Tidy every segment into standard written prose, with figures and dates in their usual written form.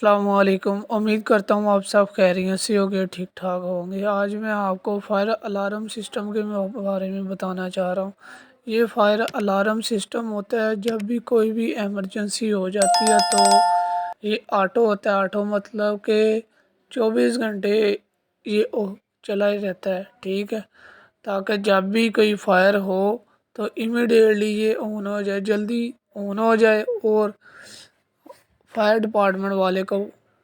السلام علیکم، امید کرتا ہوں آپ سب خیریت سے ہوگے، ٹھیک ٹھاک ہوں گے۔ آج میں آپ کو فائر الارم سسٹم کے بارے میں بتانا چاہ رہا ہوں۔ یہ فائر الارم سسٹم ہوتا ہے جب بھی کوئی بھی ایمرجنسی ہو جاتی ہے تو یہ آٹو ہوتا ہے۔ آٹو مطلب کہ 24 گھنٹے یہ چلا ہی رہتا ہے، ٹھیک ہے، تاکہ جب بھی کوئی فائر ہو تو امیڈیٹلی یہ آن ہو جائے، جلدی آن ہو جائے اور فائر ڈپارٹمنٹ والے کو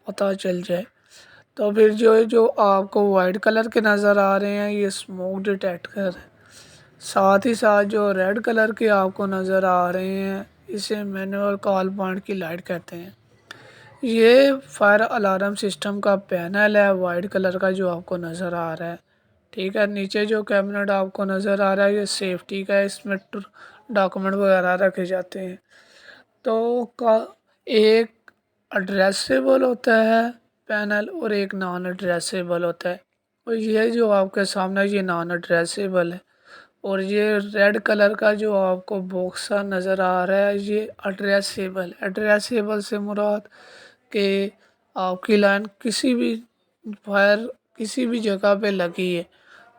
پتہ چل جائے۔ تو پھر جو آپ کو وائٹ کلر کے نظر آ رہے ہیں یہ اسموک ڈیٹیکٹر ہے۔ ساتھ ہی ساتھ جو ریڈ کلر کے آپ کو نظر آ رہے ہیں اسے مینول کال پوائنٹ کی لائٹ کہتے ہیں۔ یہ فائر الارم سسٹم کا پینل ہے وائٹ کلر کا جو آپ کو نظر آ رہا ہے، ٹھیک ہے۔ نیچے جو کیبنٹ آپ کو نظر آ رہا ہے یہ سیفٹی کا ہے، اس میں ڈاکومنٹ وغیرہ رکھے جاتے ہیں۔ تو ایک ایڈریسیبل ہوتا ہے پینل اور ایک نان ایڈریسیبل ہوتا ہے، اور یہ جو آپ کے سامنے یہ نان ایڈریسیبل ہے، اور یہ ریڈ کلر کا جو آپ کو باکسا نظر آ رہا ہے یہ ایڈریسیبل۔ ایڈریسیبل سے مراد کہ آپ کی لائن کسی بھی فائر کسی بھی جگہ پہ لگی ہے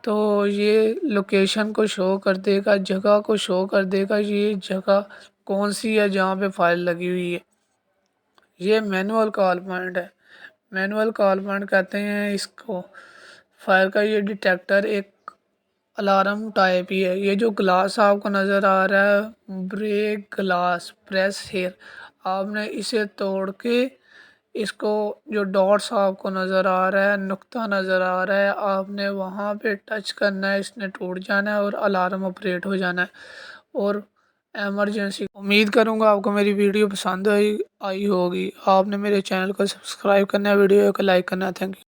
تو یہ لوکیشن کو شو کر دے گا، جگہ کو شو کر دے گا، یہ جگہ کون سی ہے جہاں پہ فائر لگی ہوئی ہے۔ یہ مینول کال پوائنٹ ہے، مینول کال پوائنٹ کہتے ہیں اس کو۔ فائر کا یہ ڈیٹیکٹر ایک الارم ٹائپ ہی ہے۔ یہ جو گلاس آپ کو نظر آ رہا ہے بریک گلاس پریس ہیئر، آپ نے اسے توڑ کے اس کو جو ڈاٹس آپ کو نظر آ رہا ہے، نقطہ نظر آ رہا ہے، آپ نے وہاں پہ ٹچ کرنا ہے، اس نے ٹوٹ جانا ہے اور الارم آپریٹ ہو جانا ہے اور ایمرجنسی۔ امید کروں گا آپ کو میری ویڈیو پسند آئی ہوگی۔ آپ نے میرے چینل کو سبسکرائب کرنا ہے، ویڈیو کو لائک کرنا ہے۔ Thank you.